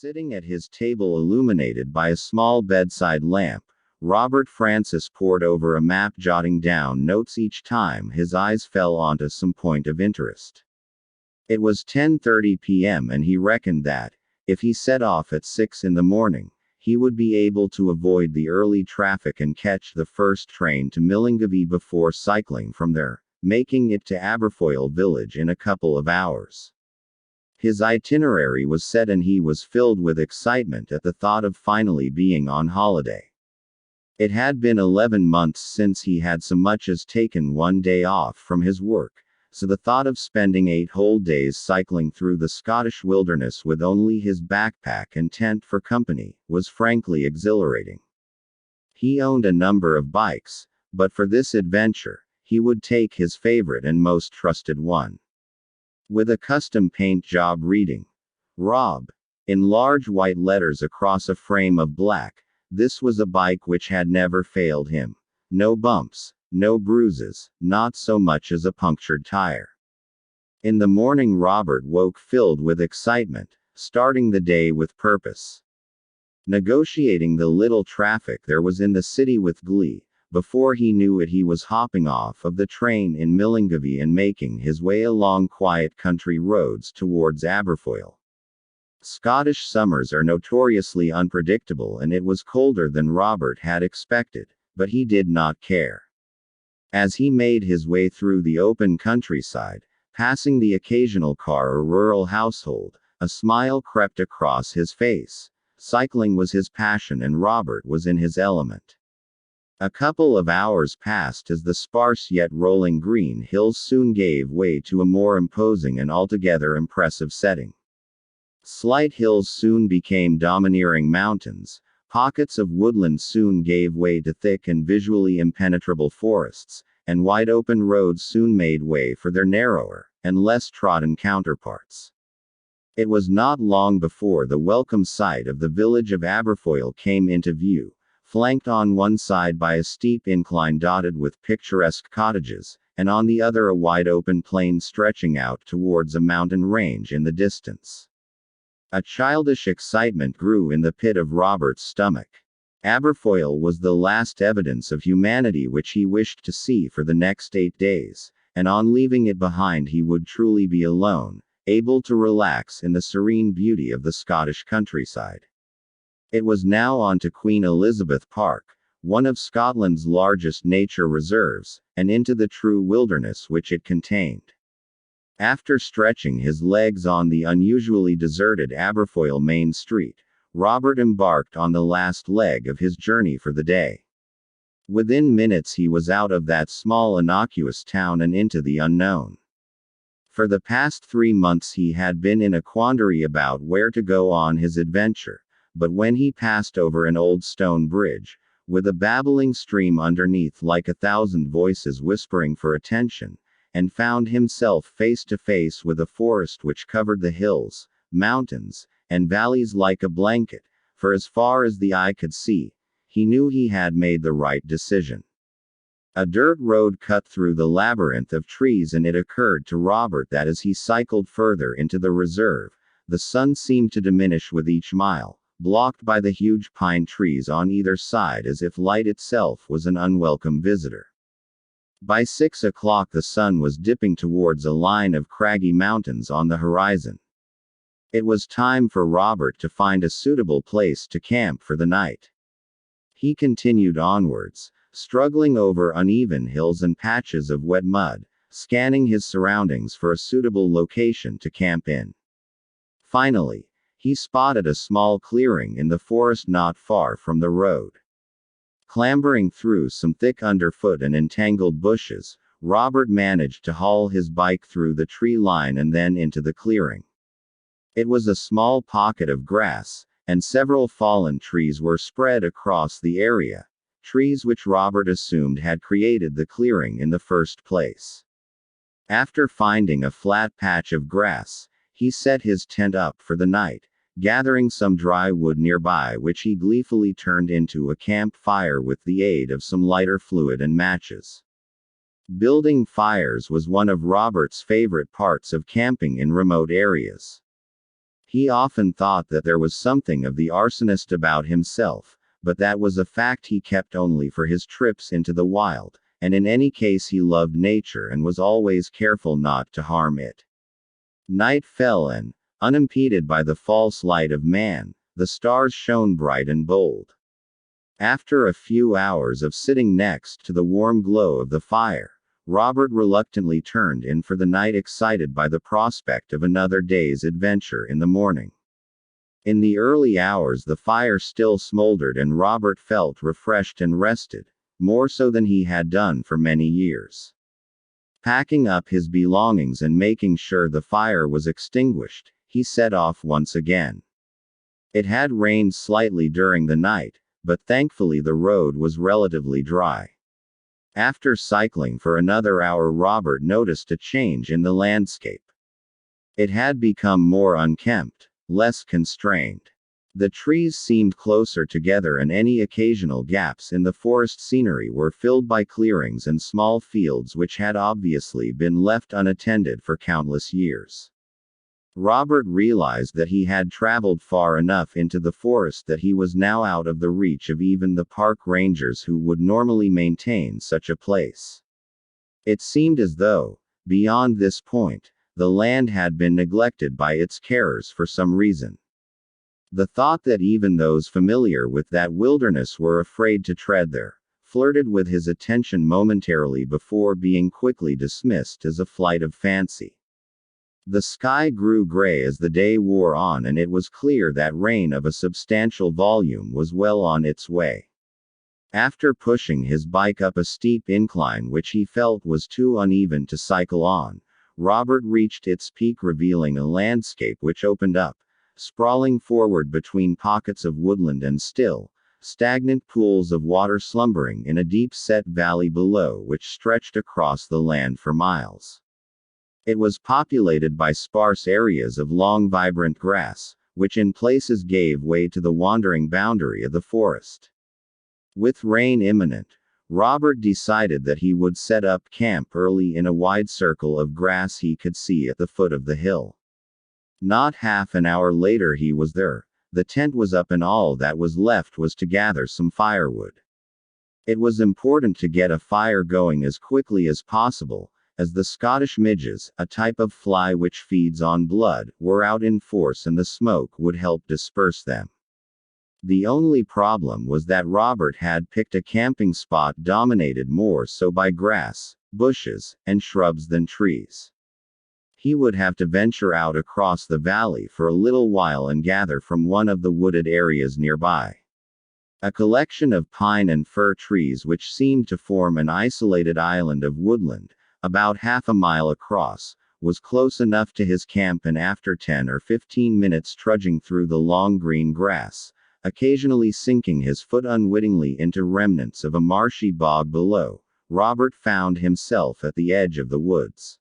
Sitting at his table illuminated by a small bedside lamp, Robert Francis pored over a map, jotting down notes each time his eyes fell onto some point of interest. It was 10:30 p.m. and he reckoned that, if he set off at 6 in the morning, he would be able to avoid the early traffic and catch the first train to Millingavie before cycling from there, making it to Aberfoyle village in a couple of hours. His itinerary was set and he was filled with excitement at the thought of finally being on holiday. It had been 11 months since he had so much as taken one day off from his work, so the thought of spending 8 whole days cycling through the Scottish wilderness with only his backpack and tent for company was frankly exhilarating. He owned a number of bikes, but for this adventure, he would take his favorite and most trusted one. With a custom paint job reading, "Rob," in large white letters across a frame of black, this was a bike which had never failed him. No bumps, no bruises, not so much as a punctured tire. In the morning Robert woke filled with excitement, starting the day with purpose. Negotiating the little traffic there was in the city with glee. Before he knew it, he was hopping off of the train in Millingavie and making his way along quiet country roads towards Aberfoyle. Scottish summers are notoriously unpredictable and it was colder than Robert had expected, but he did not care. As he made his way through the open countryside, passing the occasional car or rural household, a smile crept across his face. Cycling was his passion and Robert was in his element. A couple of hours passed as the sparse yet rolling green hills soon gave way to a more imposing and altogether impressive setting. Slight hills soon became domineering mountains, pockets of woodland soon gave way to thick and visually impenetrable forests, and wide open roads soon made way for their narrower, and less trodden counterparts. It was not long before the welcome sight of the village of Aberfoyle came into view, flanked on one side by a steep incline dotted with picturesque cottages, and on the other a wide open plain stretching out towards a mountain range in the distance. A childish excitement grew in the pit of Robert's stomach. Aberfoyle was the last evidence of humanity which he wished to see for the next 8 days, and on leaving it behind he would truly be alone, able to relax in the serene beauty of the Scottish countryside. It was now on to Queen Elizabeth Park, one of Scotland's largest nature reserves, and into the true wilderness which it contained. After stretching his legs on the unusually deserted Aberfoyle Main Street, Robert embarked on the last leg of his journey for the day. Within minutes he was out of that small innocuous town and into the unknown. For the past 3 months he had been in a quandary about where to go on his adventure. But when he passed over an old stone bridge, with a babbling stream underneath like 1,000 voices whispering for attention, and found himself face to face with a forest which covered the hills, mountains, and valleys like a blanket, for as far as the eye could see, he knew he had made the right decision. A dirt road cut through the labyrinth of trees and it occurred to Robert that as he cycled further into the reserve, the sun seemed to diminish with each mile, blocked by the huge pine trees on either side as if light itself was an unwelcome visitor. By 6 o'clock the sun was dipping towards a line of craggy mountains on the horizon. It was time for Robert to find a suitable place to camp for the night. He continued onwards, struggling over uneven hills and patches of wet mud, scanning his surroundings for a suitable location to camp in. Finally, he spotted a small clearing in the forest not far from the road. Clambering through some thick underfoot and entangled bushes, Robert managed to haul his bike through the tree line and then into the clearing. It was a small pocket of grass, and several fallen trees were spread across the area, trees which Robert assumed had created the clearing in the first place. After finding a flat patch of grass, he set his tent up for the night, gathering some dry wood nearby which he gleefully turned into a campfire with the aid of some lighter fluid and matches. Building fires was one of Robert's favorite parts of camping in remote areas. He often thought that there was something of the arsonist about himself, but that was a fact he kept only for his trips into the wild, and in any case he loved nature and was always careful not to harm it. Night fell and, unimpeded by the false light of man, the stars shone bright and bold. After a few hours of sitting next to the warm glow of the fire, Robert reluctantly turned in for the night, excited by the prospect of another day's adventure in the morning. In the early hours the fire still smoldered and Robert felt refreshed and rested, more so than he had done for many years. Packing up his belongings and making sure the fire was extinguished, he set off once again. It had rained slightly during the night, but thankfully the road was relatively dry. After cycling for another hour, Robert noticed a change in the landscape. It had become more unkempt, less constrained. The trees seemed closer together and any occasional gaps in the forest scenery were filled by clearings and small fields which had obviously been left unattended for countless years. Robert realized that he had traveled far enough into the forest that he was now out of the reach of even the park rangers who would normally maintain such a place. It seemed as though, beyond this point, the land had been neglected by its carers for some reason. The thought that even those familiar with that wilderness were afraid to tread there, flirted with his attention momentarily before being quickly dismissed as a flight of fancy. The sky grew gray as the day wore on and it was clear that rain of a substantial volume was well on its way. After pushing his bike up a steep incline which he felt was too uneven to cycle on, Robert reached its peak, revealing a landscape which opened up, sprawling forward between pockets of woodland and still, stagnant pools of water slumbering in a deep-set valley below which stretched across the land for miles. It was populated by sparse areas of long vibrant grass, which in places gave way to the wandering boundary of the forest. With rain imminent, Robert decided that he would set up camp early in a wide circle of grass he could see at the foot of the hill. Not half an hour later he was there. The tent was up and all that was left was to gather some firewood. It was important to get a fire going as quickly as possible, as the Scottish midges, a type of fly which feeds on blood, were out in force and the smoke would help disperse them. The only problem was that Robert had picked a camping spot dominated more so by grass, bushes, and shrubs than trees. He would have to venture out across the valley for a little while and gather from one of the wooded areas nearby. A collection of pine and fir trees which seemed to form an isolated island of woodland, about half a mile across, was close enough to his camp, and after 10 or 15 minutes trudging through the long green grass, occasionally sinking his foot unwittingly into remnants of a marshy bog below, Robert found himself at the edge of the woods.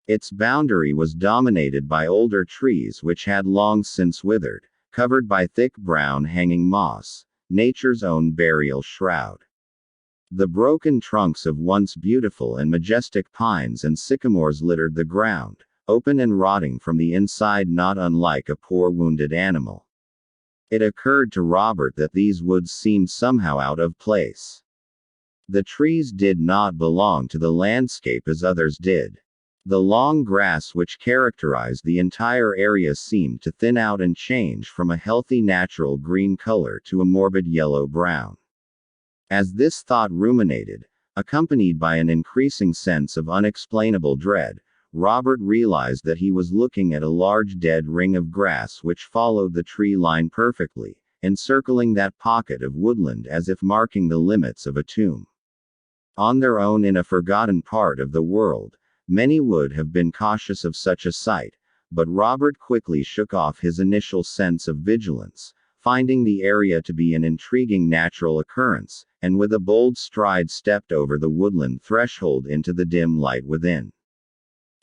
Its boundary was dominated by older trees which had long since withered, covered by thick brown hanging moss, nature's own burial shroud. The broken trunks of once beautiful and majestic pines and sycamores littered the ground, open and rotting from the inside, not unlike a poor wounded animal. It occurred to Robert that these woods seemed somehow out of place. The trees did not belong to the landscape as others did. The long grass which characterized the entire area seemed to thin out and change from a healthy natural green color to a morbid yellow-brown. As this thought ruminated, accompanied by an increasing sense of unexplainable dread, Robert realized that he was looking at a large dead ring of grass which followed the tree line perfectly, encircling that pocket of woodland as if marking the limits of a tomb. On their own in a forgotten part of the world, many would have been cautious of such a sight, but Robert quickly shook off his initial sense of vigilance, finding the area to be an intriguing natural occurrence, and with a bold stride stepped over the woodland threshold into the dim light within.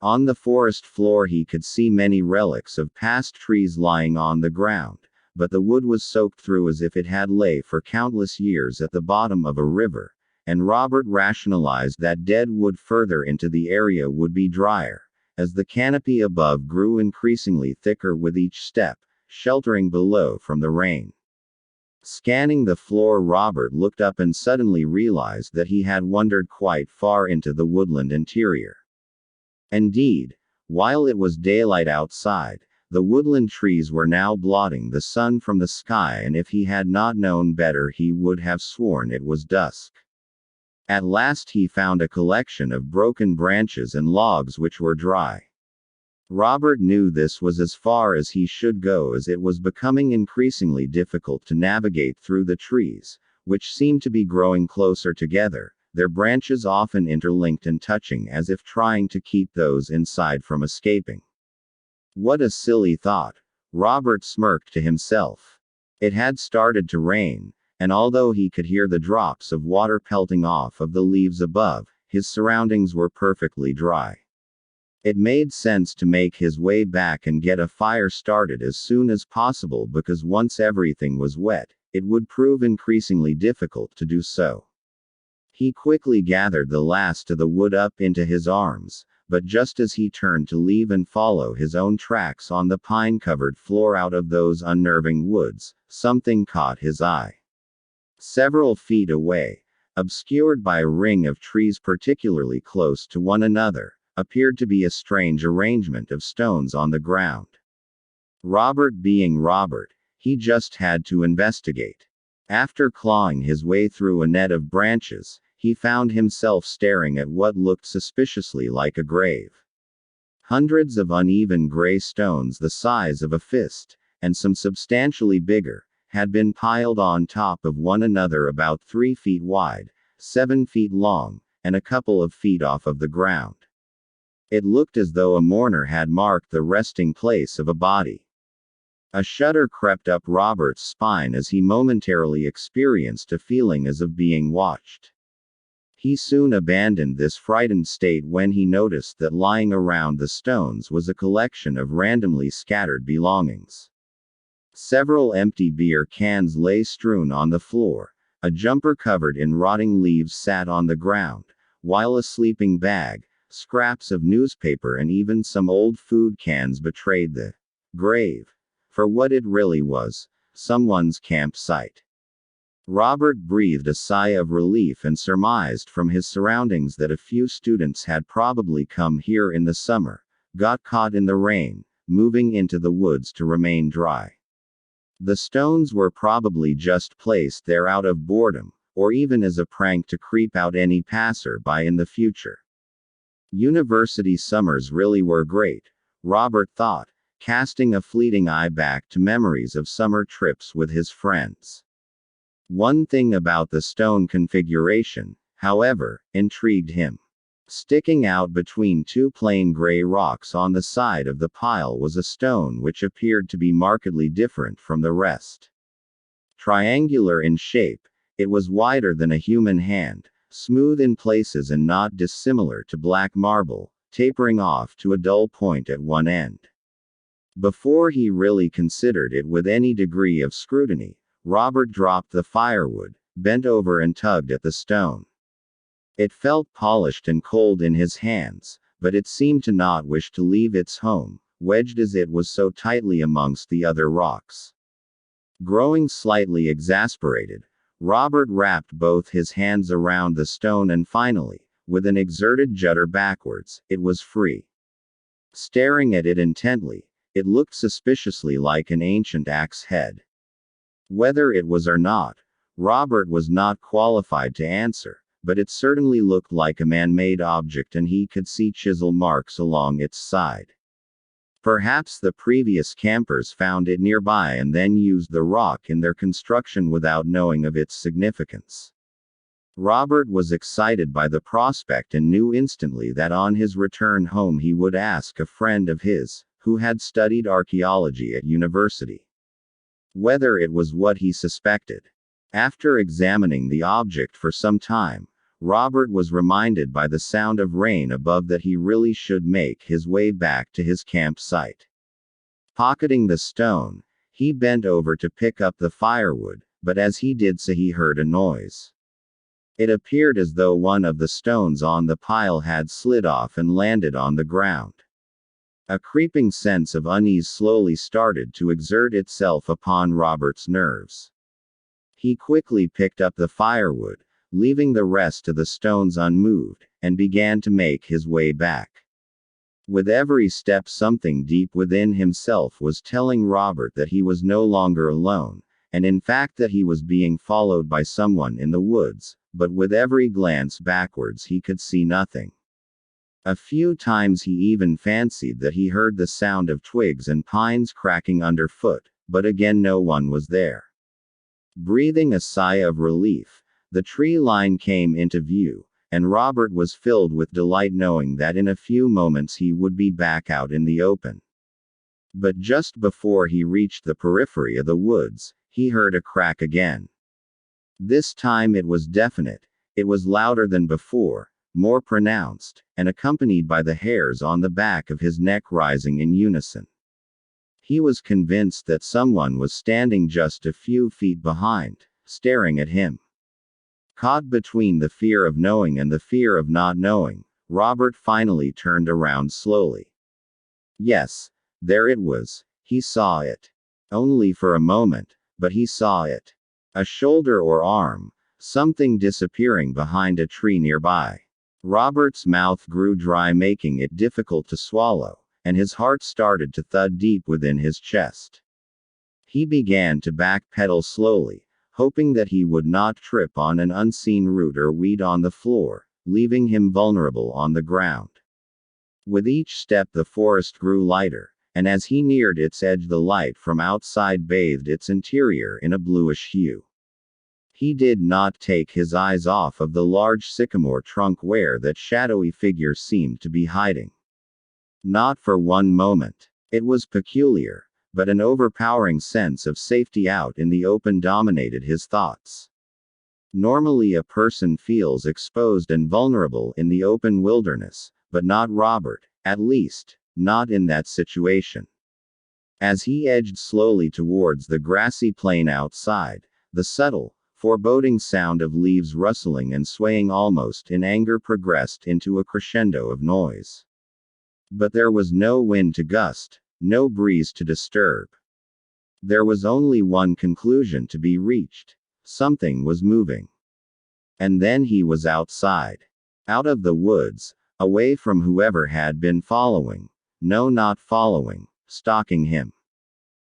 On the forest floor he could see many relics of past trees lying on the ground, but the wood was soaked through as if it had lay for countless years at the bottom of a river, and Robert rationalized that dead wood further into the area would be drier, as the canopy above grew increasingly thicker with each step, sheltering below from the rain. Scanning the floor, Robert looked up and suddenly realized that he had wandered quite far into the woodland interior. Indeed, while it was daylight outside, the woodland trees were now blotting the sun from the sky, and if he had not known better he would have sworn it was dusk. At last he found a collection of broken branches and logs which were dry. Robert knew this was as far as he should go, as it was becoming increasingly difficult to navigate through the trees, which seemed to be growing closer together, their branches often interlinked and touching as if trying to keep those inside from escaping. What a silly thought! Robert smirked to himself. It had started to rain, and although he could hear the drops of water pelting off of the leaves above, his surroundings were perfectly dry. It made sense to make his way back and get a fire started as soon as possible, because once everything was wet, it would prove increasingly difficult to do so. He quickly gathered the last of the wood up into his arms, but just as he turned to leave and follow his own tracks on the pine-covered floor out of those unnerving woods, something caught his eye. Several feet away, obscured by a ring of trees particularly close to one another, appeared to be a strange arrangement of stones on the ground. Robert being Robert, he just had to investigate. After clawing his way through a net of branches, he found himself staring at what looked suspiciously like a grave. Hundreds of uneven gray stones the size of a fist, and some substantially bigger, had been piled on top of one another about 3 feet wide, 7 feet long, and a couple of feet off of the ground. It looked as though a mourner had marked the resting place of a body. A shudder crept up Robert's spine as he momentarily experienced a feeling as of being watched. He soon abandoned this frightened state when he noticed that lying around the stones was a collection of randomly scattered belongings. Several empty beer cans lay strewn on the floor, a jumper covered in rotting leaves sat on the ground, while a sleeping bag, scraps of newspaper and even some old food cans betrayed the grave for what it really was, someone's campsite. Robert breathed a sigh of relief and surmised from his surroundings that a few students had probably come here in the summer, got caught in the rain, moving into the woods to remain dry. The stones were probably just placed there out of boredom, or even as a prank to creep out any passer-by in the future. University summers really were great, Robert thought, casting a fleeting eye back to memories of summer trips with his friends. One thing about the stone configuration, however, intrigued him. Sticking out between two plain gray rocks on the side of the pile was a stone which appeared to be markedly different from the rest. Triangular in shape, it was wider than a human hand, smooth in places and not dissimilar to black marble, tapering off to a dull point at one end. Before he really considered it with any degree of scrutiny, Robert dropped the firewood, bent over and tugged at the stone. It felt polished and cold in his hands, but it seemed to not wish to leave its home, wedged as it was so tightly amongst the other rocks. Growing slightly exasperated, Robert wrapped both his hands around the stone and finally, with an exerted judder backwards, it was free. Staring at it intently, it looked suspiciously like an ancient axe head. Whether it was or not, Robert was not qualified to answer, but it certainly looked like a man-made object and he could see chisel marks along its side. Perhaps the previous campers found it nearby and then used the rock in their construction without knowing of its significance. Robert was excited by the prospect and knew instantly that on his return home he would ask a friend of his, who had studied archaeology at university, whether it was what he suspected. After examining the object for some time, Robert was reminded by the sound of rain above that he really should make his way back to his campsite. Pocketing the stone, he bent over to pick up the firewood, but as he did so he heard a noise. It appeared as though one of the stones on the pile had slid off and landed on the ground. A creeping sense of unease slowly started to exert itself upon Robert's nerves. He quickly picked up the firewood, leaving the rest of the stones unmoved, and began to make his way back. With every step, something deep within himself was telling Robert that he was no longer alone, and in fact that he was being followed by someone in the woods, but with every glance backwards he could see nothing. A few times he even fancied that he heard the sound of twigs and pines cracking underfoot, but again no one was there. Breathing a sigh of relief, the tree line came into view, and Robert was filled with delight knowing that in a few moments he would be back out in the open. But just before he reached the periphery of the woods, he heard a crack again. This time it was definite, it was louder than before, more pronounced, and accompanied by the hairs on the back of his neck rising in unison. He was convinced that someone was standing just a few feet behind, staring at him. Caught between the fear of knowing and the fear of not knowing, Robert finally turned around slowly. Yes, there it was. He saw it. Only for a moment, but he saw it. A shoulder or arm, something disappearing behind a tree nearby. Robert's mouth grew dry, making it difficult to swallow, and his heart started to thud deep within his chest. He began to backpedal slowly, hoping that he would not trip on an unseen root or weed on the floor, leaving him vulnerable on the ground. With each step the forest grew lighter, and as he neared its edge the light from outside bathed its interior in a bluish hue. He did not take his eyes off of the large sycamore trunk where that shadowy figure seemed to be hiding. Not for one moment. It was peculiar, but an overpowering sense of safety out in the open dominated his thoughts. Normally a person feels exposed and vulnerable in the open wilderness, but not Robert, at least, not in that situation. As he edged slowly towards the grassy plain outside, the subtle, foreboding sound of leaves rustling and swaying almost in anger progressed into a crescendo of noise. But there was no wind to gust, no breeze to disturb. There was only one conclusion to be reached. Something was moving. And then he was outside. Out of the woods, away from whoever had been following. No, not following, stalking him.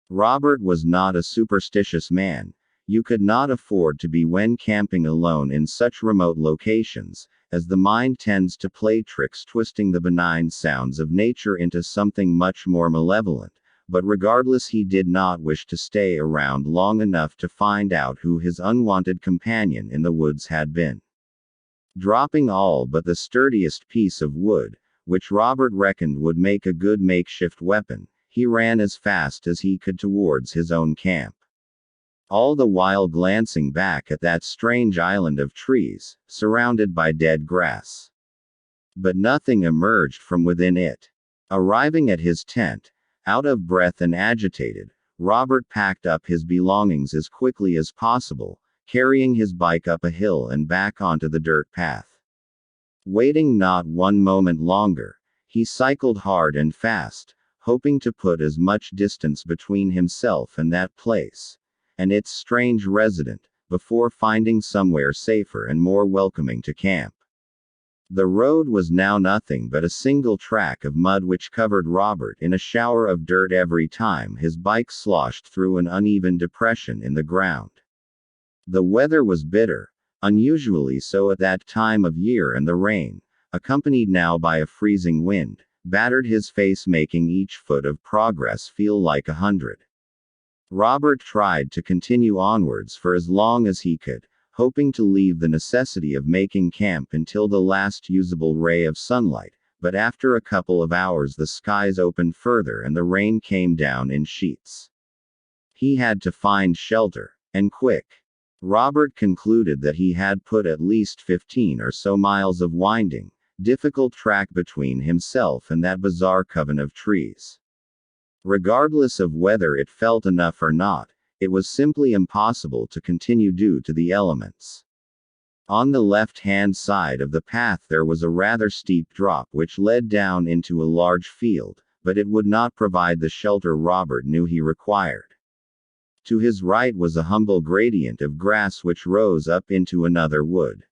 Robert was not a superstitious man. You could not afford to be when camping alone in such remote locations, as the mind tends to play tricks twisting the benign sounds of nature into something much more malevolent, but regardless he did not wish to stay around long enough to find out who his unwanted companion in the woods had been. Dropping all but the sturdiest piece of wood, which Robert reckoned would make a good makeshift weapon, he ran as fast as he could towards his own camp. All the while glancing back at that strange island of trees, surrounded by dead grass. But nothing emerged from within it. Arriving at his tent, out of breath and agitated, Robert packed up his belongings as quickly as possible, carrying his bike up a hill and back onto the dirt path. Waiting not one moment longer, he cycled hard and fast, hoping to put as much distance between himself and that place and its strange resident, before finding somewhere safer and more welcoming to camp. The road was now nothing but a single track of mud which covered Robert in a shower of dirt every time his bike sloshed through an uneven depression in the ground. The weather was bitter, unusually so at that time of year, and the rain, accompanied now by a freezing wind, battered his face, making each foot of progress feel like 100. Robert tried to continue onwards for as long as he could, hoping to leave the necessity of making camp until the last usable ray of sunlight, but after a couple of hours the skies opened further and the rain came down in sheets. He had to find shelter, and quick. Robert concluded that he had put at least 15 or so miles of winding, difficult track between himself and that bizarre coven of trees. Regardless of whether it felt enough or not, it was simply impossible to continue due to the elements. On the left-hand side of the path there was a rather steep drop which led down into a large field, but it would not provide the shelter Robert knew he required. To his right was a humble gradient of grass which rose up into another wood.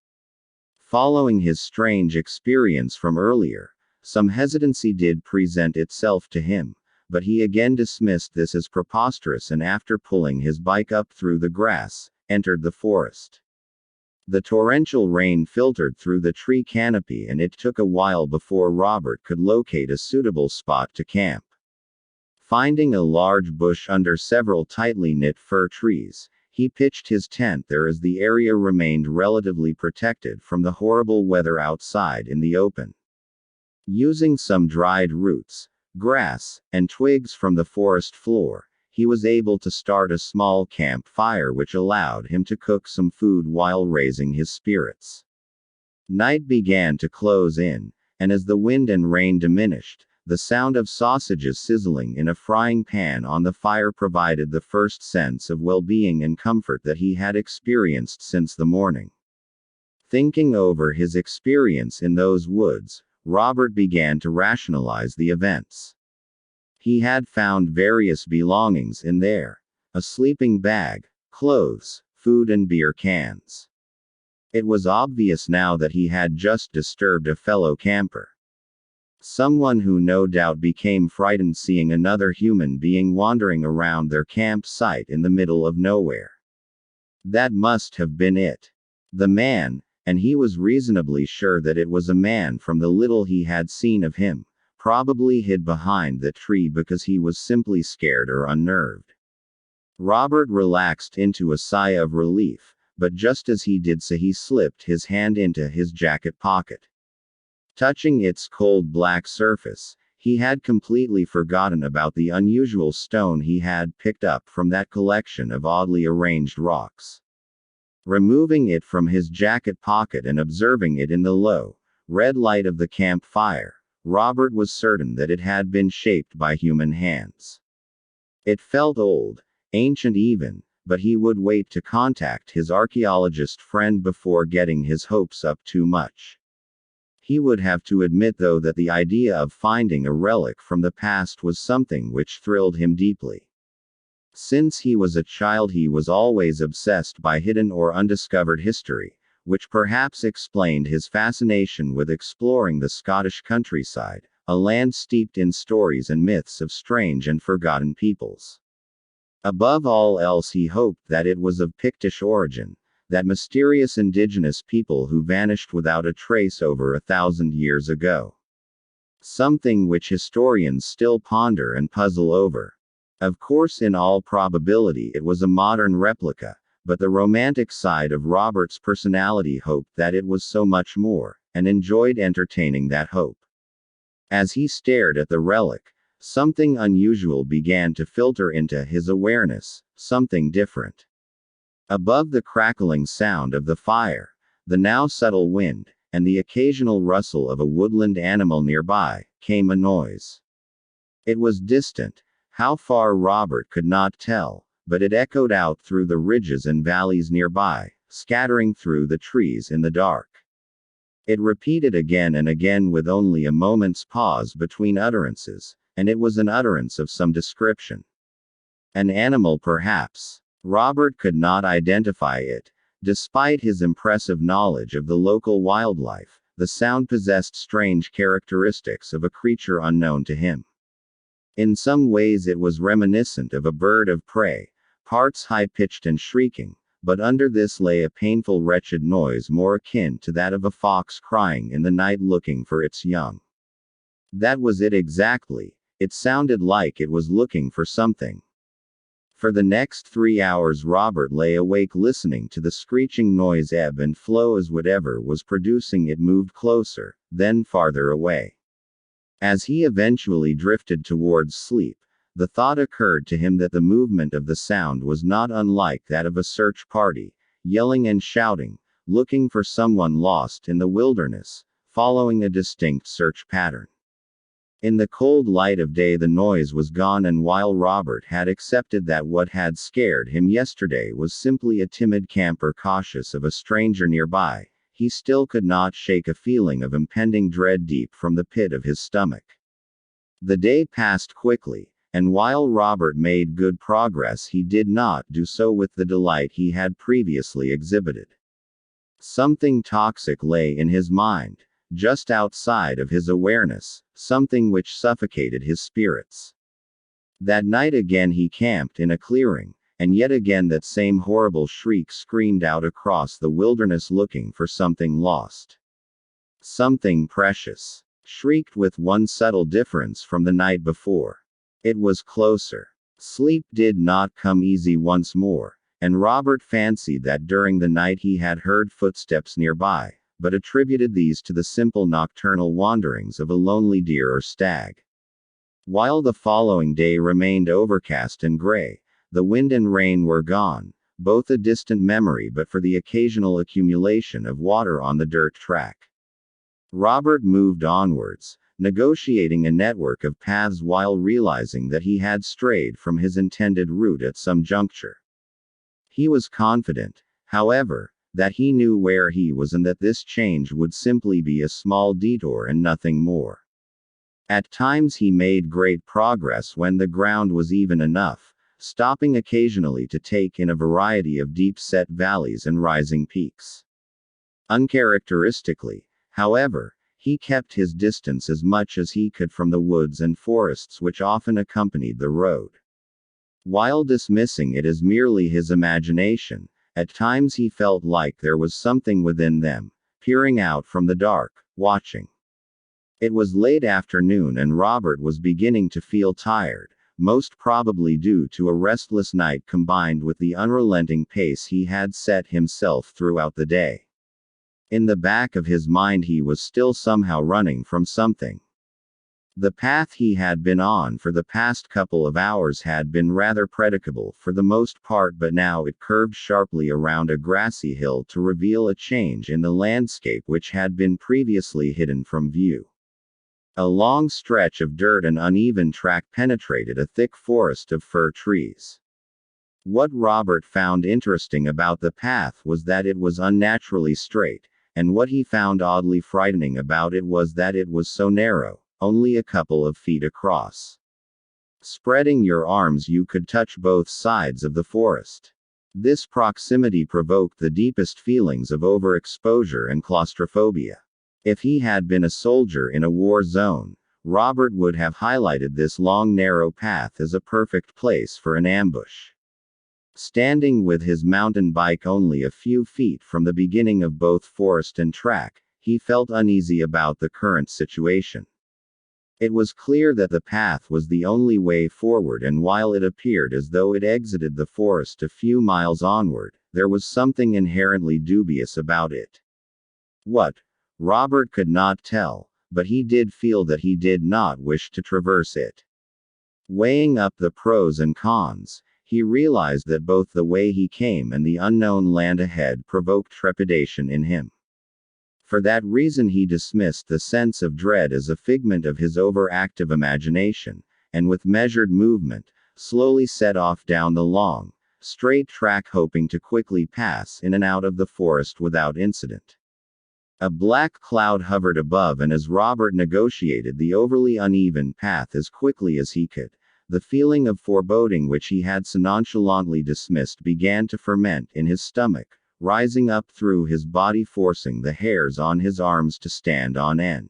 Following his strange experience from earlier, some hesitancy did present itself to him, but he again dismissed this as preposterous and after pulling his bike up through the grass, entered the forest. The torrential rain filtered through the tree canopy and it took a while before Robert could locate a suitable spot to camp. Finding a large bush under several tightly knit fir trees, he pitched his tent there as the area remained relatively protected from the horrible weather outside in the open. Using some dried roots, grass, and twigs from the forest floor, he was able to start a small campfire which allowed him to cook some food while raising his spirits. Night began to close in, and as the wind and rain diminished, the sound of sausages sizzling in a frying pan on the fire provided the first sense of well-being and comfort that he had experienced since the morning. Thinking over his experience in those woods, Robert began to rationalize the events. He had found various belongings in there: a sleeping bag, clothes, food and beer cans. It was obvious now that he had just disturbed a fellow camper. Someone who no doubt became frightened seeing another human being wandering around their campsite in the middle of nowhere. That must have been it. The man, and he was reasonably sure that it was a man from the little he had seen of him, probably hid behind the tree because he was simply scared or unnerved. Robert relaxed into a sigh of relief, but just as he did so he slipped his hand into his jacket pocket. Touching its cold black surface, he had completely forgotten about the unusual stone he had picked up from that collection of oddly arranged rocks. Removing it from his jacket pocket and observing it in the low, red light of the campfire, Robert was certain that it had been shaped by human hands. It felt old, ancient even, but he would wait to contact his archaeologist friend before getting his hopes up too much. He would have to admit though that the idea of finding a relic from the past was something which thrilled him deeply. Since he was a child he was always obsessed by hidden or undiscovered history, which perhaps explained his fascination with exploring the Scottish countryside, a land steeped in stories and myths of strange and forgotten peoples. Above all else he hoped that it was of Pictish origin, that mysterious indigenous people who vanished without a trace over 1,000 years ago. Something which historians still ponder and puzzle over. Of course, in all probability it was a modern replica, but the romantic side of Robert's personality hoped that it was so much more, and enjoyed entertaining that hope. As he stared at the relic, something unusual began to filter into his awareness, something different. Above the crackling sound of the fire, the now subtle wind, and the occasional rustle of a woodland animal nearby, came a noise. It was distant. How far Robert could not tell, but it echoed out through the ridges and valleys nearby, scattering through the trees in the dark. It repeated again and again with only a moment's pause between utterances, and it was an utterance of some description. An animal perhaps. Robert could not identify it. Despite his impressive knowledge of the local wildlife, the sound possessed strange characteristics of a creature unknown to him. In some ways it was reminiscent of a bird of prey, parts high-pitched and shrieking, but under this lay a painful wretched noise more akin to that of a fox crying in the night looking for its young. That was it exactly. It sounded like it was looking for something. For the next 3 hours Robert lay awake listening to the screeching noise ebb and flow as whatever was producing it moved closer, then farther away. As he eventually drifted towards sleep, the thought occurred to him that the movement of the sound was not unlike that of a search party, yelling and shouting, looking for someone lost in the wilderness, following a distinct search pattern. In the cold light of day the noise was gone, and while Robert had accepted that what had scared him yesterday was simply a timid camper cautious of a stranger nearby, he still could not shake a feeling of impending dread deep from the pit of his stomach. The day passed quickly, and while Robert made good progress, he did not do so with the delight he had previously exhibited. Something toxic lay in his mind, just outside of his awareness, something which suffocated his spirits. That night again he camped in a clearing, and yet again that same horrible shriek screamed out across the wilderness looking for something lost. Something precious. Shrieked with one subtle difference from the night before. It was closer. Sleep did not come easy once more, and Robert fancied that during the night he had heard footsteps nearby, but attributed these to the simple nocturnal wanderings of a lonely deer or stag. While the following day remained overcast and gray, the wind and rain were gone, both a distant memory but for the occasional accumulation of water on the dirt track. Robert moved onwards, negotiating a network of paths while realizing that he had strayed from his intended route at some juncture. He was confident, however, that he knew where he was and that this change would simply be a small detour and nothing more. At times he made great progress when the ground was even enough, stopping occasionally to take in a variety of deep-set valleys and rising peaks. Uncharacteristically, however, he kept his distance as much as he could from the woods and forests which often accompanied the road. While dismissing it as merely his imagination, at times he felt like there was something within them, peering out from the dark, watching. It was late afternoon and Robert was beginning to feel tired, most probably due to a restless night combined with the unrelenting pace he had set himself throughout the day. In the back of his mind he was still somehow running from something. The path he had been on for the past couple of hours had been rather predictable for the most part, but now it curved sharply around a grassy hill to reveal a change in the landscape which had been previously hidden from view. A long stretch of dirt and uneven track penetrated a thick forest of fir trees. What Robert found interesting about the path was that it was unnaturally straight, and what he found oddly frightening about it was that it was so narrow, only a couple of feet across. Spreading your arms you could touch both sides of the forest. This proximity provoked the deepest feelings of overexposure and claustrophobia. If he had been a soldier in a war zone, Robert would have highlighted this long narrow path as a perfect place for an ambush. Standing with his mountain bike only a few feet from the beginning of both forest and track, he felt uneasy about the current situation. It was clear that the path was the only way forward, and while it appeared as though it exited the forest a few miles onward, there was something inherently dubious about it. What? Robert could not tell, but he did feel that he did not wish to traverse it. Weighing up the pros and cons, he realized that both the way he came and the unknown land ahead provoked trepidation in him. For that reason he dismissed the sense of dread as a figment of his overactive imagination, and with measured movement, slowly set off down the long, straight track, hoping to quickly pass in and out of the forest without incident. A black cloud hovered above, and as Robert negotiated the overly uneven path as quickly as he could, the feeling of foreboding which he had so nonchalantly dismissed began to ferment in his stomach, rising up through his body, forcing the hairs on his arms to stand on end.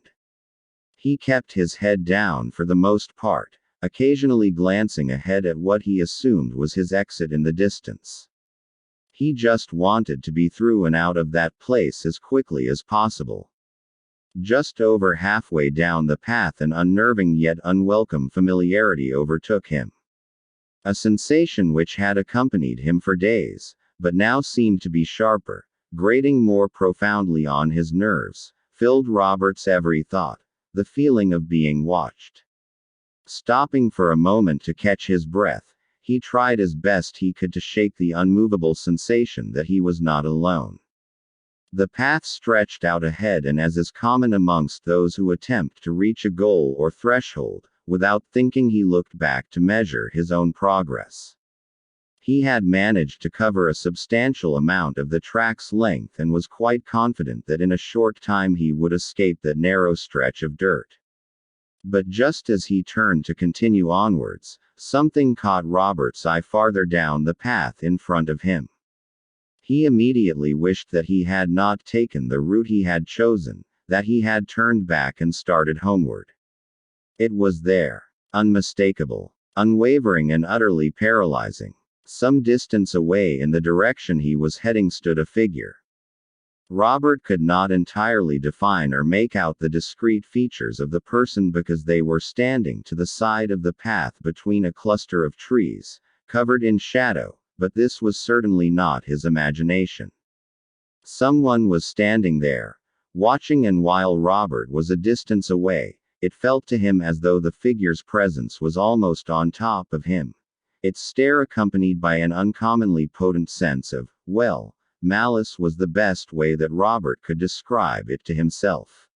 He kept his head down for the most part, occasionally glancing ahead at what he assumed was his exit in the distance. He just wanted to be through and out of that place as quickly as possible. Just over halfway down the path an unnerving yet unwelcome familiarity overtook him. A sensation which had accompanied him for days, but now seemed to be sharper, grating more profoundly on his nerves, filled Robert's every thought, the feeling of being watched. Stopping for a moment to catch his breath, he tried as best he could to shake the unmovable sensation that he was not alone. The path stretched out ahead, and as is common amongst those who attempt to reach a goal or threshold, without thinking he looked back to measure his own progress. He had managed to cover a substantial amount of the track's length and was quite confident that in a short time he would escape that narrow stretch of dirt. But just as he turned to continue onwards, something caught Robert's eye farther down the path in front of him. He immediately wished that he had not taken the route he had chosen, that he had turned back and started homeward. It was there. Unmistakable. Unwavering and utterly paralyzing. Some distance away in the direction he was heading stood a figure. Robert could not entirely define or make out the discrete features of the person because they were standing to the side of the path between a cluster of trees, covered in shadow, but this was certainly not his imagination. Someone was standing there, watching, and while Robert was a distance away, it felt to him as though the figure's presence was almost on top of him. Its stare accompanied by an uncommonly potent sense of, well, malice was the best way that Robert could describe it to himself.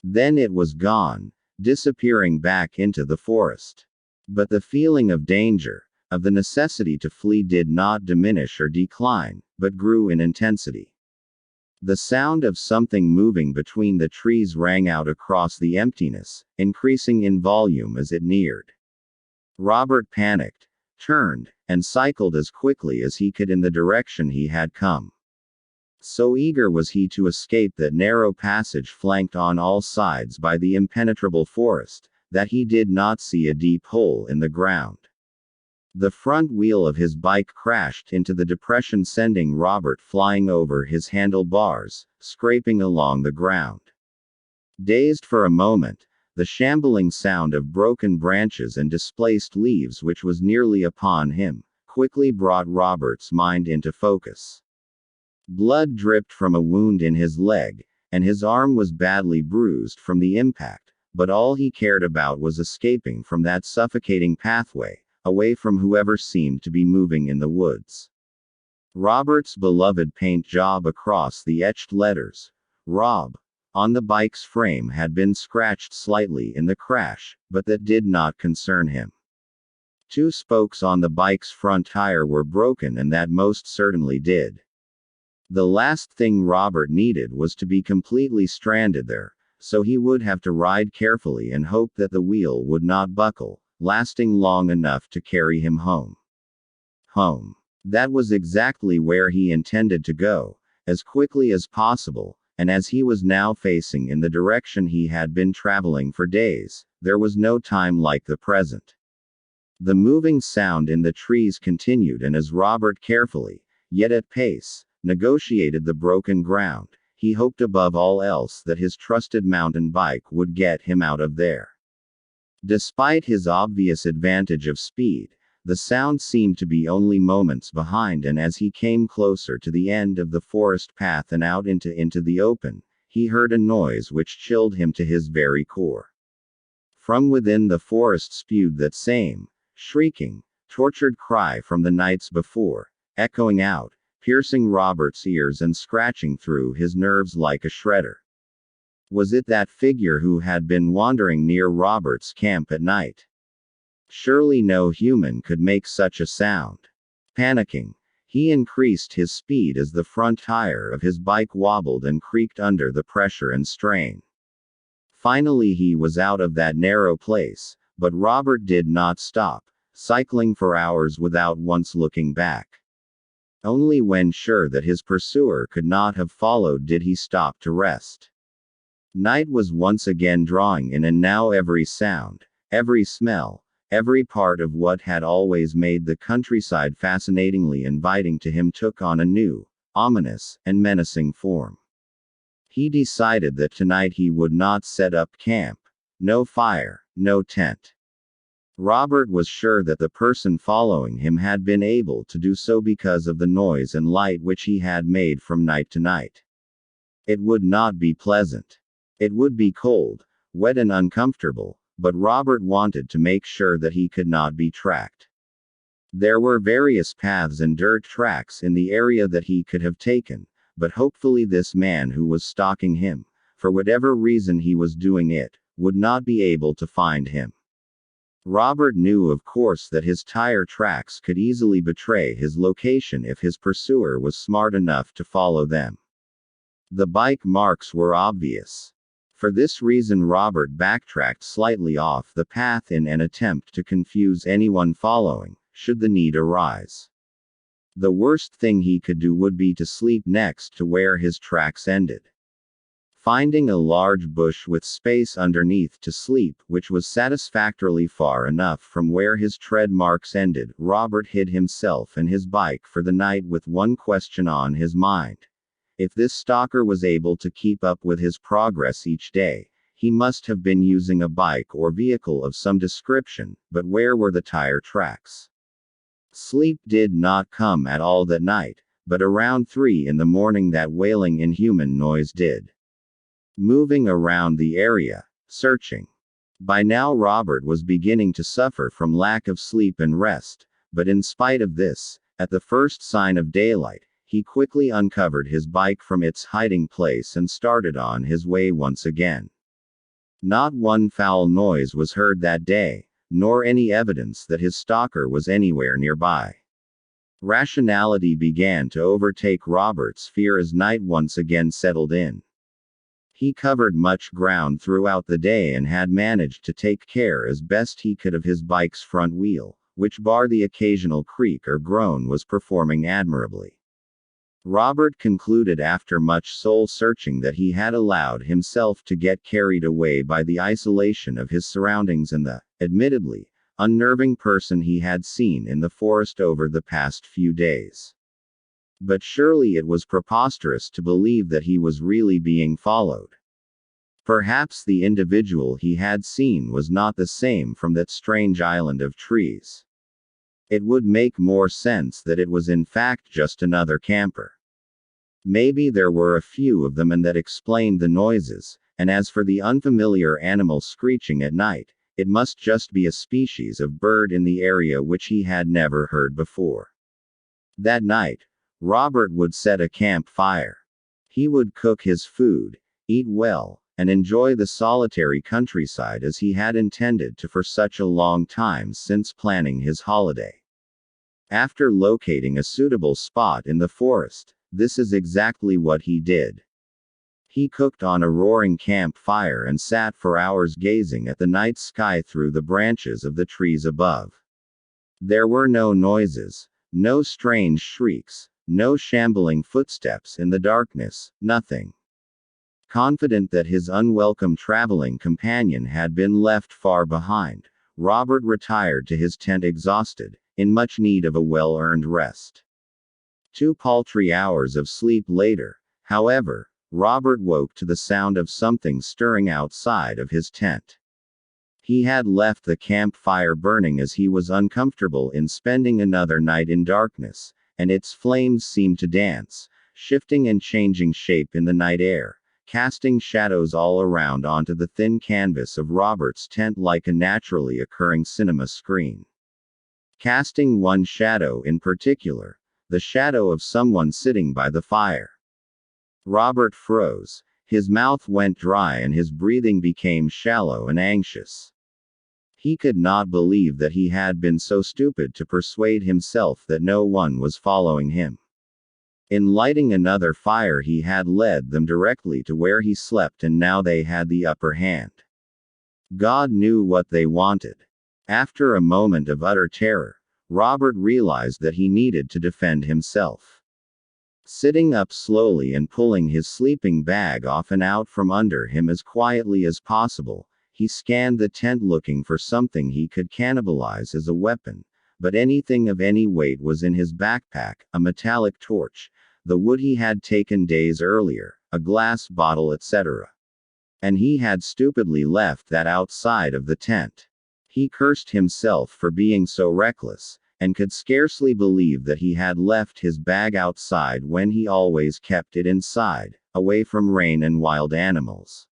Then it was gone, disappearing back into the forest. But the feeling of danger, of the necessity to flee, did not diminish or decline, but grew in intensity. The sound of something moving between the trees rang out across the emptiness, increasing in volume as it neared. Robert panicked, turned, and cycled as quickly as he could in the direction he had come. So eager was he to escape that narrow passage flanked on all sides by the impenetrable forest, that he did not see a deep hole in the ground. The front wheel of his bike crashed into the depression, sending Robert flying over his handlebars, scraping along the ground. Dazed for a moment, the shambling sound of broken branches and displaced leaves which was nearly upon him, quickly brought Robert's mind into focus. Blood dripped from a wound in his leg, and his arm was badly bruised from the impact, but all he cared about was escaping from that suffocating pathway, away from whoever seemed to be moving in the woods. Robert's beloved paint job across the etched letters, "Rob," on the bike's frame had been scratched slightly in the crash, but that did not concern him. 2 spokes on the bike's front tire were broken, and that most certainly did. The last thing Robert needed was to be completely stranded there, so he would have to ride carefully and hope that the wheel would not buckle, lasting long enough to carry him home. Home. That was exactly where he intended to go, as quickly as possible, and as he was now facing in the direction he had been traveling for days, there was no time like the present. The moving sound in the trees continued, and as Robert carefully, yet at pace, negotiated the broken ground, he hoped above all else that his trusted mountain bike would get him out of there. Despite his obvious advantage of speed, the sound seemed to be only moments behind, and as he came closer to the end of the forest path and out into the open, he heard a noise which chilled him to his very core. From within the forest spewed that same, shrieking, tortured cry from the nights before, echoing out, piercing Robert's ears and scratching through his nerves like a shredder. Was it that figure who had been wandering near Robert's camp at night? Surely no human could make such a sound. Panicking, he increased his speed as the front tire of his bike wobbled and creaked under the pressure and strain. Finally he was out of that narrow place, but Robert did not stop, cycling for hours without once looking back. Only when sure that his pursuer could not have followed did he stop to rest. Night was once again drawing in, and now every sound, every smell, every part of what had always made the countryside fascinatingly inviting to him took on a new, ominous, and menacing form. He decided that tonight he would not set up camp. No fire, no tent. Robert was sure that the person following him had been able to do so because of the noise and light which he had made from night to night. It would not be pleasant. It would be cold, wet and uncomfortable, but Robert wanted to make sure that he could not be tracked. There were various paths and dirt tracks in the area that he could have taken, but hopefully this man who was stalking him, for whatever reason he was doing it, would not be able to find him. Robert knew of course that his tire tracks could easily betray his location if his pursuer was smart enough to follow them. The bike marks were obvious. For this reason Robert backtracked slightly off the path in an attempt to confuse anyone following, should the need arise. The worst thing he could do would be to sleep next to where his tracks ended. Finding a large bush with space underneath to sleep, which was satisfactorily far enough from where his tread marks ended, Robert hid himself and his bike for the night with one question on his mind. If this stalker was able to keep up with his progress each day, he must have been using a bike or vehicle of some description, but where were the tire tracks? Sleep did not come at all that night, but around 3 in the morning that wailing inhuman noise did. Moving around the area, searching. By now Robert was beginning to suffer from lack of sleep and rest, but in spite of this, at the first sign of daylight, he quickly uncovered his bike from its hiding place and started on his way once again. Not one foul noise was heard that day, nor any evidence that his stalker was anywhere nearby. Rationality began to overtake Robert's fear as night once again settled in. He covered much ground throughout the day and had managed to take care as best he could of his bike's front wheel, which bar the occasional creak or groan was performing admirably. Robert concluded after much soul-searching that he had allowed himself to get carried away by the isolation of his surroundings and the, admittedly, unnerving person he had seen in the forest over the past few days. But surely it was preposterous to believe that he was really being followed. Perhaps the individual he had seen was not the same from that strange island of trees. It would make more sense that it was in fact just another camper. Maybe there were a few of them and that explained the noises, and as for the unfamiliar animal screeching at night, it must just be a species of bird in the area which he had never heard before. That night, Robert would set a campfire. He would cook his food, eat well, and enjoy the solitary countryside as he had intended to for such a long time since planning his holiday. After locating a suitable spot in the forest, this is exactly what he did. He cooked on a roaring campfire and sat for hours gazing at the night sky through the branches of the trees above. There were no noises, no strange shrieks, no shambling footsteps in the darkness, nothing. Confident that his unwelcome traveling companion had been left far behind, Robert retired to his tent exhausted, in much need of a well-earned rest. 2 paltry hours of sleep later, however, Robert woke to the sound of something stirring outside of his tent. He had left the campfire burning as he was uncomfortable in spending another night in darkness, and its flames seemed to dance, shifting and changing shape in the night air, casting shadows all around onto the thin canvas of Robert's tent like a naturally occurring cinema screen. Casting one shadow in particular, the shadow of someone sitting by the fire. Robert froze, his mouth went dry and his breathing became shallow and anxious. He could not believe that he had been so stupid to persuade himself that no one was following him. In lighting another fire he had led them directly to where he slept and now they had the upper hand. God knew what they wanted. After a moment of utter terror, Robert realized that he needed to defend himself. Sitting up slowly and pulling his sleeping bag off and out from under him as quietly as possible, he scanned the tent looking for something he could cannibalize as a weapon, but anything of any weight was in his backpack, a metallic torch, the wood he had taken days earlier, a glass bottle, etc. And he had stupidly left that outside of the tent. He cursed himself for being so reckless, and could scarcely believe that he had left his bag outside when he always kept it inside, away from rain and wild animals.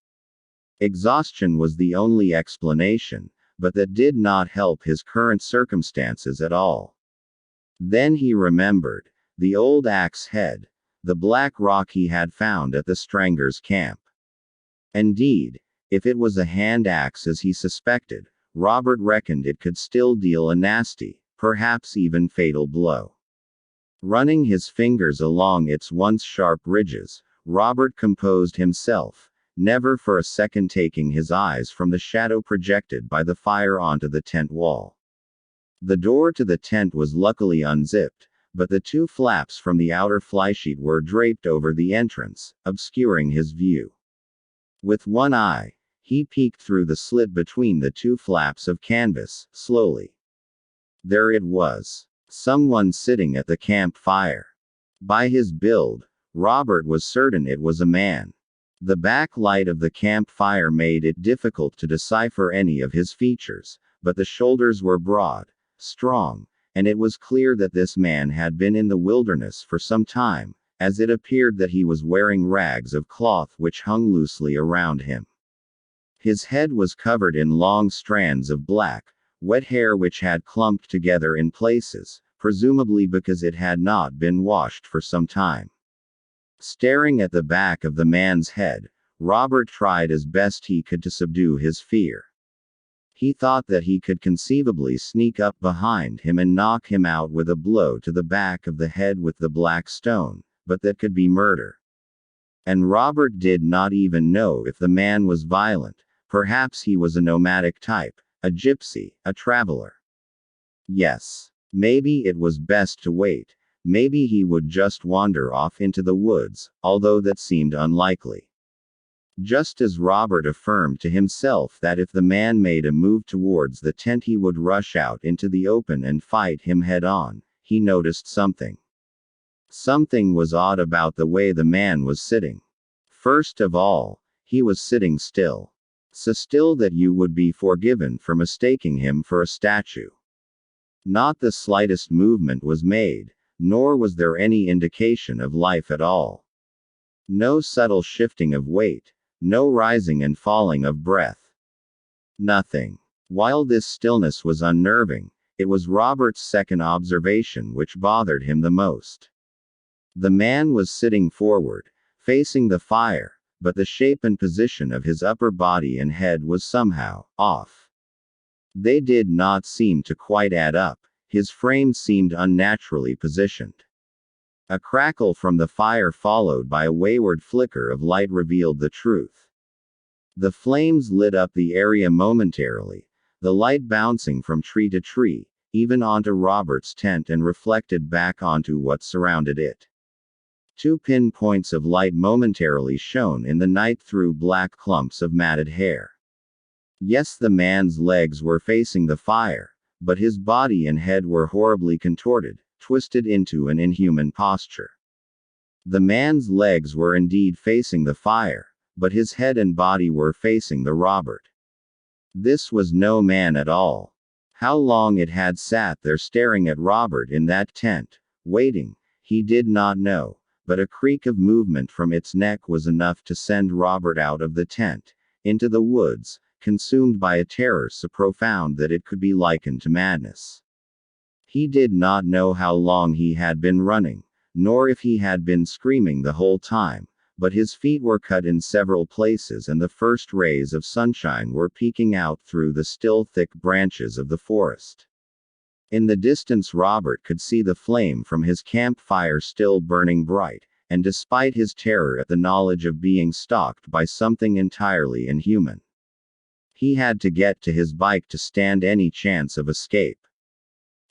Exhaustion was the only explanation, but that did not help his current circumstances at all. Then he remembered the old axe head, the black rock he had found at the Stranger's camp. Indeed, if it was a hand axe as he suspected, Robert reckoned it could still deal a nasty, perhaps even fatal blow. Running his fingers along its once sharp ridges, Robert composed himself, never for a second taking his eyes from the shadow projected by the fire onto the tent wall. The door to the tent was luckily unzipped, but the two flaps from the outer flysheet were draped over the entrance, obscuring his view. With one eye, he peeked through the slit between the two flaps of canvas, slowly. There it was. Someone sitting at the campfire. By his build, Robert was certain it was a man. The backlight of the campfire made it difficult to decipher any of his features, but the shoulders were broad, strong, and it was clear that this man had been in the wilderness for some time, as it appeared that he was wearing rags of cloth which hung loosely around him. His head was covered in long strands of black, wet hair which had clumped together in places, presumably because it had not been washed for some time. Staring at the back of the man's head, Robert tried as best he could to subdue his fear. He thought that he could conceivably sneak up behind him and knock him out with a blow to the back of the head with the black stone, but that could be murder. And Robert did not even know if the man was violent. Perhaps he was a nomadic type, a gypsy, a traveler. Yes. Maybe it was best to wait. Maybe he would just wander off into the woods, although that seemed unlikely. Just as Robert affirmed to himself that if the man made a move towards the tent he would rush out into the open and fight him head-on, he noticed something. Something was odd about the way the man was sitting. First of all, he was sitting still. So still that you would be forgiven for mistaking him for a statue. Not the slightest movement was made, nor was there any indication of life at all. No subtle shifting of weight, no rising and falling of breath. Nothing. While this stillness was unnerving, it was Robert's second observation which bothered him the most. The man was sitting forward, facing the fire, but the shape and position of his upper body and head was somehow off. They did not seem to quite add up. His frame seemed unnaturally positioned. A crackle from the fire followed by a wayward flicker of light revealed the truth. The flames lit up the area momentarily, the light bouncing from tree to tree, even onto Robert's tent and reflected back onto what surrounded it. 2 pinpoints of light momentarily shone in the night through black clumps of matted hair. Yes, the man's legs were facing the fire, but his body and head were horribly contorted, twisted into an inhuman posture. The man's legs were indeed facing the fire, but his head and body were facing the Robert. This was no man at all. How long it had sat there staring at Robert in that tent, waiting, he did not know, but a creak of movement from its neck was enough to send Robert out of the tent, into the woods, consumed by a terror so profound that it could be likened to madness. He did not know how long he had been running, nor if he had been screaming the whole time, but his feet were cut in several places and the first rays of sunshine were peeking out through the still thick branches of the forest. In the distance Robert could see the flame from his campfire still burning bright, and despite his terror at the knowledge of being stalked by something entirely inhuman, he had to get to his bike to stand any chance of escape.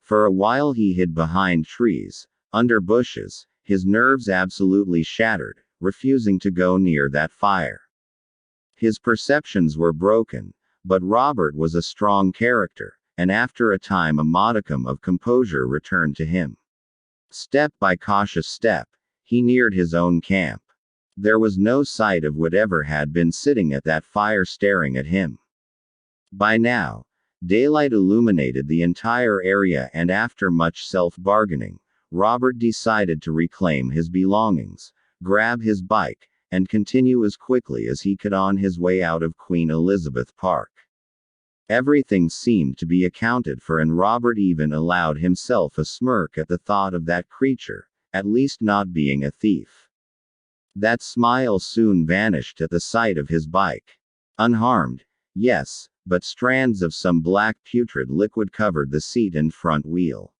For a while he hid behind trees, under bushes, his nerves absolutely shattered, refusing to go near that fire. His perceptions were broken, but Robert was a strong character, and after a time a modicum of composure returned to him. Step by cautious step, he neared his own camp. There was no sight of whatever had been sitting at that fire staring at him. By now, daylight illuminated the entire area, and after much self-bargaining, Robert decided to reclaim his belongings, grab his bike, and continue as quickly as he could on his way out of Queen Elizabeth Park. Everything seemed to be accounted for, and Robert even allowed himself a smirk at the thought of that creature, at least not being a thief. That smile soon vanished at the sight of his bike. Unharmed, yes, but strands of some black putrid liquid covered the seat and front wheel.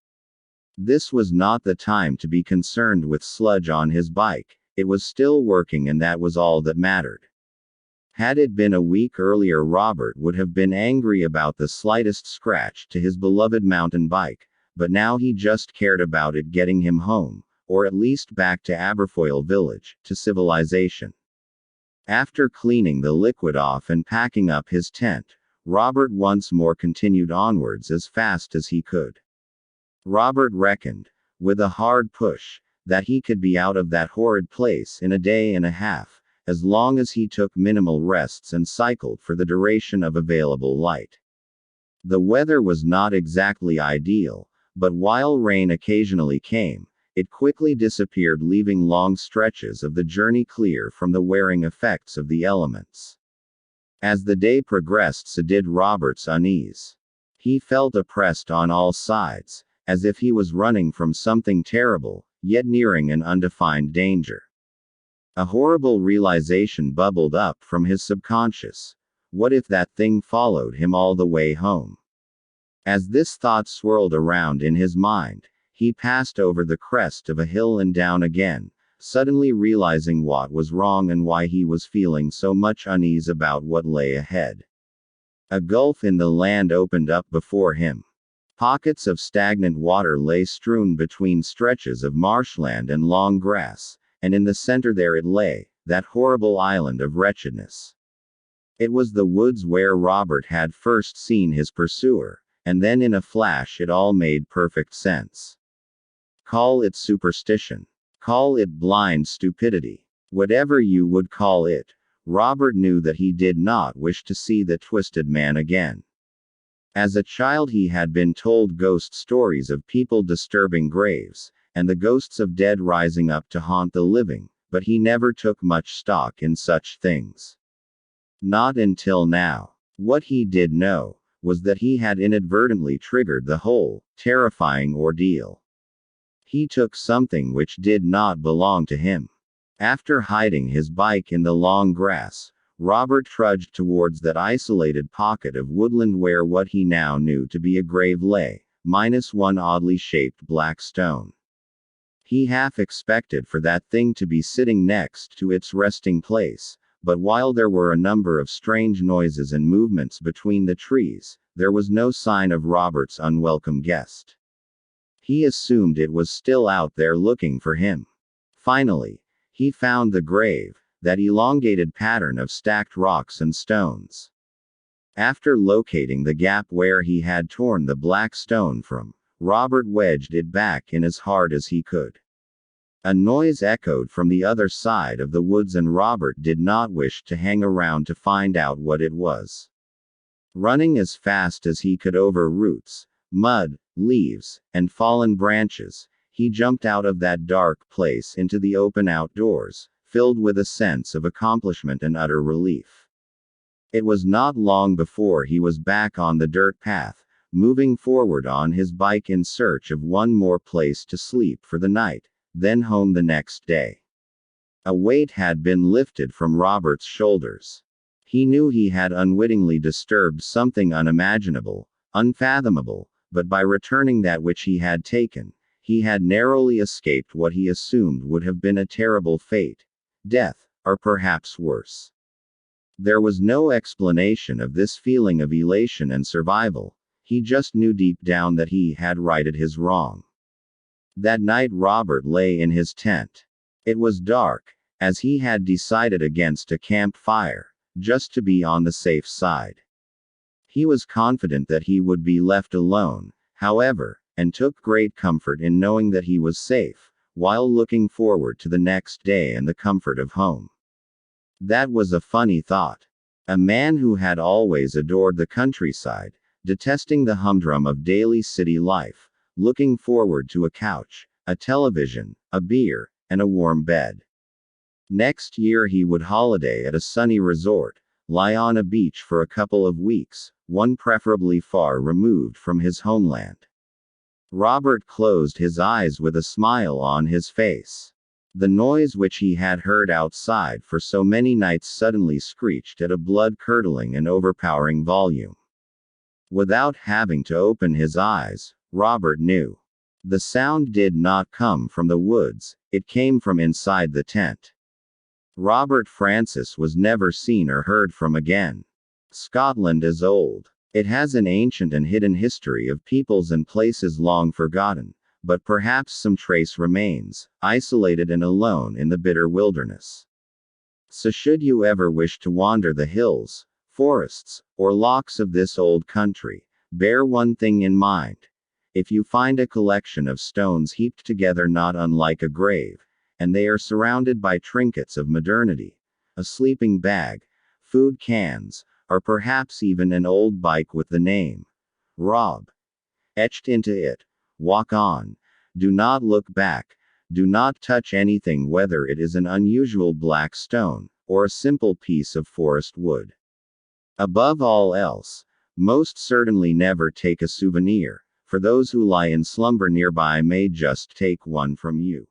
This was not the time to be concerned with sludge on his bike. It was still working, and that was all that mattered. Had it been a week earlier, Robert would have been angry about the slightest scratch to his beloved mountain bike, but now he just cared about it getting him home, or at least back to Aberfoyle village, to civilization. After cleaning the liquid off and packing up his tent, Robert once more continued onwards as fast as he could. Robert reckoned, with a hard push, that he could be out of that horrid place in a day and a half, as long as he took minimal rests and cycled for the duration of available light. The weather was not exactly ideal, but while rain occasionally came, it quickly disappeared, leaving long stretches of the journey clear from the wearing effects of the elements. As the day progressed, so did Robert's unease. He felt oppressed on all sides, as if he was running from something terrible, yet nearing an undefined danger. A horrible realization bubbled up from his subconscious. What if that thing followed him all the way home? As this thought swirled around in his mind, he passed over the crest of a hill and down again, suddenly realizing what was wrong and why he was feeling so much unease about what lay ahead. A gulf in the land opened up before him. Pockets of stagnant water lay strewn between stretches of marshland and long grass, and in the center there it lay, that horrible island of wretchedness. It was the woods where Robert had first seen his pursuer, and then in a flash it all made perfect sense. Call it superstition. Call it blind stupidity. Whatever you would call it, Robert knew that he did not wish to see the twisted man again. As a child he had been told ghost stories of people disturbing graves, and the ghosts of dead rising up to haunt the living, but he never took much stock in such things. Not until now. What he did know was that he had inadvertently triggered the whole terrifying ordeal. He took something which did not belong to him. After hiding his bike in the long grass, Robert trudged towards that isolated pocket of woodland where what he now knew to be a grave lay, minus one oddly shaped black stone. He half expected for that thing to be sitting next to its resting place, but while there were a number of strange noises and movements between the trees, there was no sign of Robert's unwelcome guest. He assumed it was still out there looking for him. Finally, he found the grave, that elongated pattern of stacked rocks and stones. After locating the gap where he had torn the black stone from, Robert wedged it back in as hard as he could. A noise echoed from the other side of the woods and Robert did not wish to hang around to find out what it was. Running as fast as he could over roots, mud, leaves, and fallen branches, he jumped out of that dark place into the open outdoors, filled with a sense of accomplishment and utter relief. It was not long before he was back on the dirt path, moving forward on his bike in search of one more place to sleep for the night, then home the next day. A weight had been lifted from Robert's shoulders. He knew he had unwittingly disturbed something unimaginable, unfathomable, but by returning that which he had taken, he had narrowly escaped what he assumed would have been a terrible fate, death, or perhaps worse. There was no explanation of this feeling of elation and survival. He just knew deep down that he had righted his wrong. That night Robert lay in his tent. It was dark, as he had decided against a campfire, just to be on the safe side. He was confident that he would be left alone, however, and took great comfort in knowing that he was safe, while looking forward to the next day and the comfort of home. That was a funny thought. A man who had always adored the countryside, detesting the humdrum of daily city life, looking forward to a couch, a television, a beer, and a warm bed. Next year he would holiday at a sunny resort, lie on a beach for a couple of weeks, one preferably far removed from his homeland. Robert closed his eyes with a smile on his face. The noise which he had heard outside for so many nights suddenly screeched at a blood-curdling and overpowering volume. Without having to open his eyes, Robert knew. The sound did not come from the woods, it came from inside the tent. Robert Francis was never seen or heard from again. Scotland is old. It has an ancient and hidden history of peoples and places long forgotten, but perhaps some trace remains, isolated and alone in the bitter wilderness. So should you ever wish to wander the hills, forests, or lochs of this old country, bear one thing in mind. If you find a collection of stones heaped together not unlike a grave, and they are surrounded by trinkets of modernity, a sleeping bag, food cans, or perhaps even an old bike with the name Rob etched into it, walk on. Do not look back. Do not touch anything, whether it is an unusual black stone, or a simple piece of forest wood. Above all else, most certainly never take a souvenir, for those who lie in slumber nearby may just take one from you.